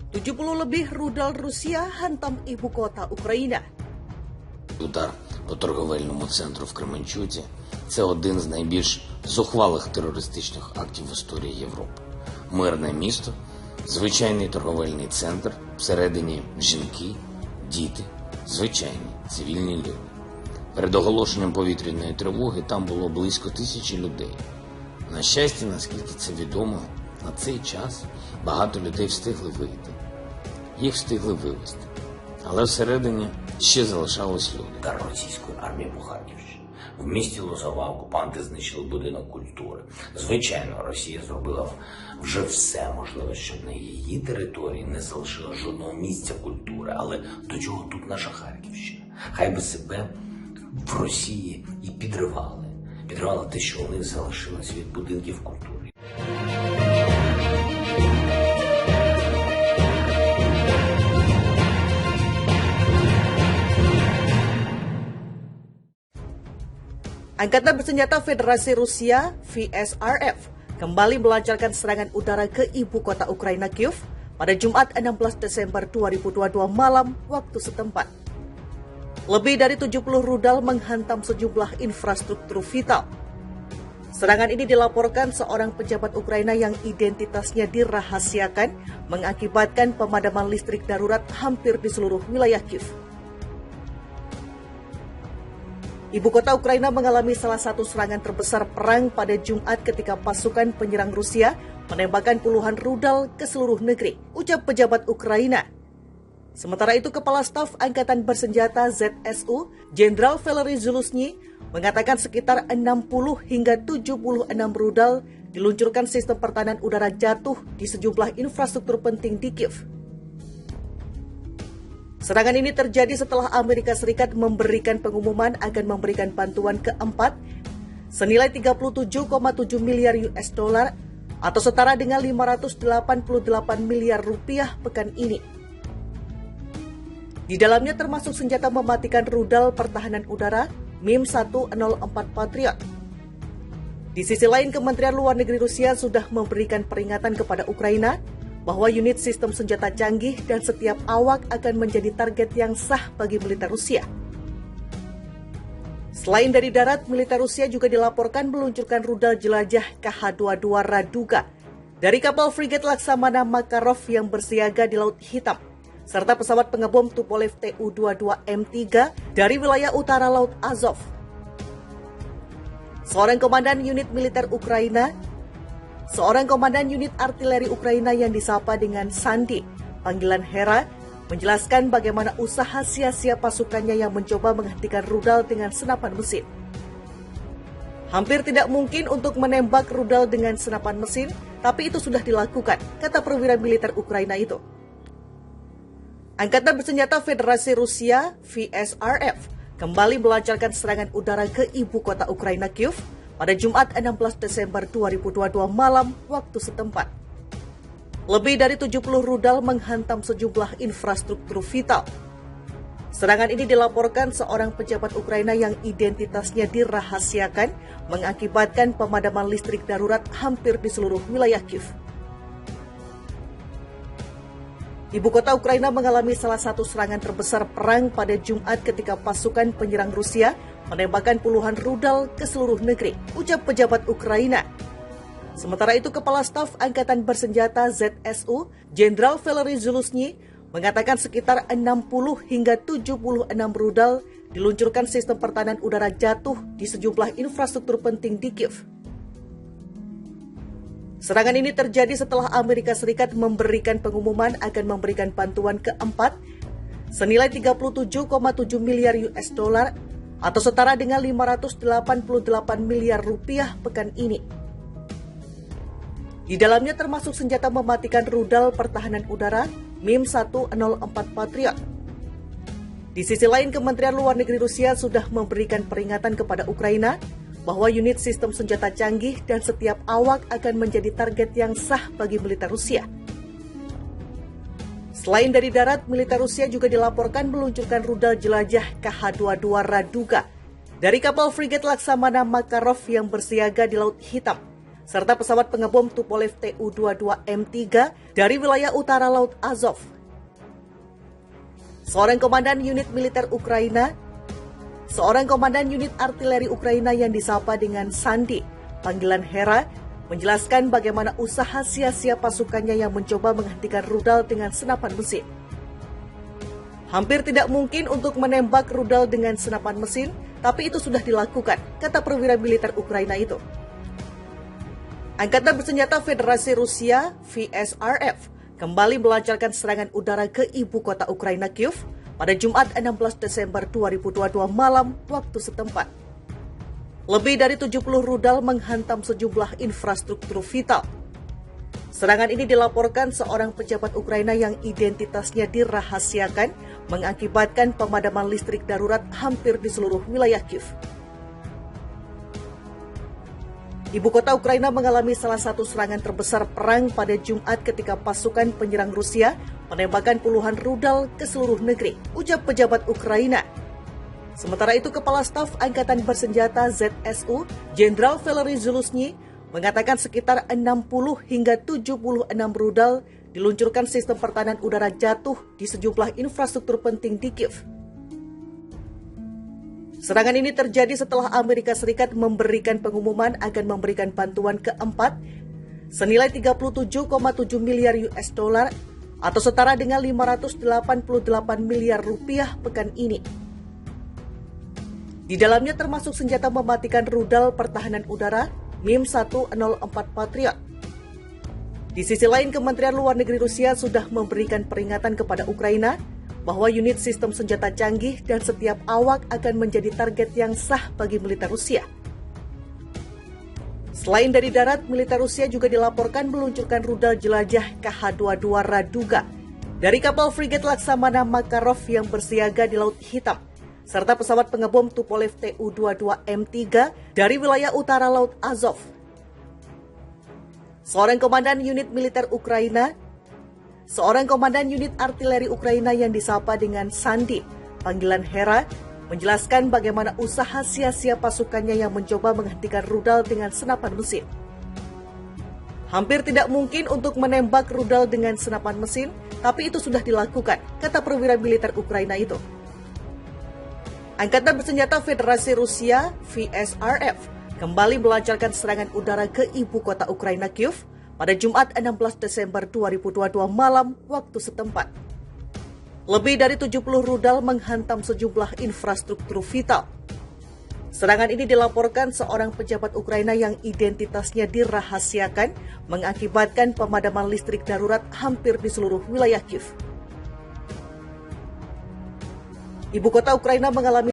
70 lebih rudal Rusia hantam ibu kota Україна. Удар по торговельному центру в Кременчуці – це один з найбільш зухвалих терористичних актів в історії Європи. Мирне місто, звичайний торговельний центр, всередині жінки, діти, звичайні цивільні люди. Перед оголошенням повітряної тривоги там було близько 1000 людей. На щастя, наскільки це відомо, на цей час багато людей встигли вийти. Їх встигли вивезти. Але всередині ще залишались люди. Удар російської армії по Харківщині. В місті Лозова окупанти знищили будинок культури. Звичайно, Росія зробила вже все можливе, щоб на її території не залишило жодного місця культури. Але до чого тут наша Харківщина? Хай би себе в Росії і підривали. Підривали те, що у них залишилось від будинків культури. Angkatan Bersenjata Federasi Rusia (VSRF) kembali melancarkan serangan udara ke ibu kota Ukraina Kyiv pada Jumat 16 Desember 2022 malam waktu setempat. Lebih dari 70 rudal menghantam sejumlah infrastruktur vital. Serangan ini dilaporkan seorang pejabat Ukraina yang identitasnya dirahasiakan mengakibatkan pemadaman listrik darurat hampir di seluruh wilayah Kyiv. Ibu kota Ukraina mengalami salah satu serangan terbesar perang pada Jumat ketika pasukan penyerang Rusia menembakkan puluhan rudal ke seluruh negeri, ucap pejabat Ukraina. Sementara itu, Kepala Staf Angkatan Bersenjata ZSU, Jenderal Valery Zaluzhny, mengatakan sekitar 60 hingga 76 rudal diluncurkan sistem pertahanan udara jatuh di sejumlah infrastruktur penting di Kyiv. Serangan ini terjadi setelah Amerika Serikat memberikan pengumuman akan memberikan bantuan keempat senilai 37,7 miliar US dollar atau setara dengan 588 miliar rupiah pekan ini. Di dalamnya termasuk senjata mematikan rudal pertahanan udara MIM-104 Patriot. Di sisi lain, Kementerian Luar Negeri Rusia sudah memberikan peringatan kepada Ukraina bahwa unit sistem senjata canggih dan setiap awak akan menjadi target yang sah bagi militer Rusia. Selain dari darat, militer Rusia juga dilaporkan meluncurkan rudal jelajah KH-22 Raduga dari kapal frigat Laksamana Makarov yang bersiaga di Laut Hitam, serta pesawat pengebom Tupolev Tu-22M3 dari wilayah utara Laut Azov. Seorang komandan unit artileri Ukraina yang disapa dengan Sandi, panggilan Hera, menjelaskan bagaimana usaha sia-sia pasukannya yang mencoba menghentikan rudal dengan senapan mesin. Hampir tidak mungkin untuk menembak rudal dengan senapan mesin, tapi itu sudah dilakukan, kata perwira militer Ukraina itu. Angkatan Bersenjata Federasi Rusia (VSRF) kembali melancarkan serangan udara ke ibu kota Ukraina Kyiv pada Jumat 16 Desember 2022 malam waktu setempat. Lebih dari 70 rudal menghantam sejumlah infrastruktur vital. Serangan ini dilaporkan seorang pejabat Ukraina yang identitasnya dirahasiakan mengakibatkan pemadaman listrik darurat hampir di seluruh wilayah Kyiv. Ibu kota Ukraina mengalami salah satu serangan terbesar perang pada Jumat ketika pasukan penyerang Rusia menembakkan puluhan rudal ke seluruh negeri, ucap pejabat Ukraina. Sementara itu, Kepala Staf Angkatan Bersenjata ZSU, Jenderal Valery Zaluzhny, mengatakan sekitar 60 hingga 76 rudal diluncurkan sistem pertahanan udara jatuh di sejumlah infrastruktur penting di Kyiv. Serangan ini terjadi setelah Amerika Serikat memberikan pengumuman akan memberikan bantuan keempat senilai 37,7 miliar US dollar atau setara dengan 588 miliar rupiah pekan ini. Di dalamnya termasuk senjata mematikan rudal pertahanan udara MIM-104 Patriot. Di sisi lain, Kementerian Luar Negeri Rusia sudah memberikan peringatan kepada Ukraina bahwa unit sistem senjata canggih dan setiap awak akan menjadi target yang sah bagi militer Rusia. Selain dari darat, militer Rusia juga dilaporkan meluncurkan rudal jelajah KH-22 Raduga dari kapal frigat Laksamana Makarov yang bersiaga di Laut Hitam, serta pesawat pengebom Tupolev Tu-22M3 dari wilayah utara Laut Azov. Seorang komandan unit militer Ukraina, seorang komandan unit artileri Ukraina yang disapa dengan Sandi, panggilan Hera, menjelaskan bagaimana usaha sia-sia pasukannya yang mencoba menghentikan rudal dengan senapan mesin. Hampir tidak mungkin untuk menembak rudal dengan senapan mesin, tapi itu sudah dilakukan, kata perwira militer Ukraina itu. Angkatan Bersenjata Federasi Rusia, VSRF, kembali melancarkan serangan udara ke ibu kota Ukraina Kyiv pada Jumat 16 Desember 2022 malam waktu setempat. Lebih dari 70 rudal menghantam sejumlah infrastruktur vital. Serangan ini dilaporkan seorang pejabat Ukraina yang identitasnya dirahasiakan mengakibatkan pemadaman listrik darurat hampir di seluruh wilayah Kyiv. Ibu kota Ukraina mengalami salah satu serangan terbesar perang pada Jumat ketika pasukan penyerang Rusia menembakkan puluhan rudal ke seluruh negeri, ujar pejabat Ukraina. Sementara itu, Kepala Staf Angkatan Bersenjata ZSU, Jenderal Valery Zaluzhny, mengatakan sekitar 60 hingga 76 rudal diluncurkan sistem pertahanan udara jatuh di sejumlah infrastruktur penting di Kyiv. Serangan ini terjadi setelah Amerika Serikat memberikan pengumuman akan memberikan bantuan keempat senilai 37,7 miliar US dollar atau setara dengan 588 miliar rupiah pekan ini. Di dalamnya termasuk senjata mematikan rudal pertahanan udara MIM-104 Patriot. Di sisi lain, Kementerian Luar Negeri Rusia sudah memberikan peringatan kepada Ukraina bahwa unit sistem senjata canggih dan setiap awak akan menjadi target yang sah bagi militer Rusia. Selain dari darat, militer Rusia juga dilaporkan meluncurkan rudal jelajah KH-22 Raduga dari kapal frigat Laksamana Makarov yang bersiaga di Laut Hitam, serta pesawat pengebom Tupolev Tu-22M3 dari wilayah utara Laut Azov. Seorang komandan unit militer Ukraina, seorang komandan unit artileri Ukraina yang disapa dengan Sandi, panggilan Hera, menjelaskan bagaimana usaha sia-sia pasukannya yang mencoba menghentikan rudal dengan senapan mesin. Hampir tidak mungkin untuk menembak rudal dengan senapan mesin, tapi itu sudah dilakukan, kata perwira militer Ukraina itu. Angkatan Bersenjata Federasi Rusia, VSRF, kembali melancarkan serangan udara ke ibu kota Ukraina Kyiv pada Jumat 16 Desember 2022 malam waktu setempat. Lebih dari 70 rudal menghantam sejumlah infrastruktur vital. Serangan ini dilaporkan seorang pejabat Ukraina yang identitasnya dirahasiakan mengakibatkan pemadaman listrik darurat hampir di seluruh wilayah Kyiv. Ibu kota Ukraina mengalami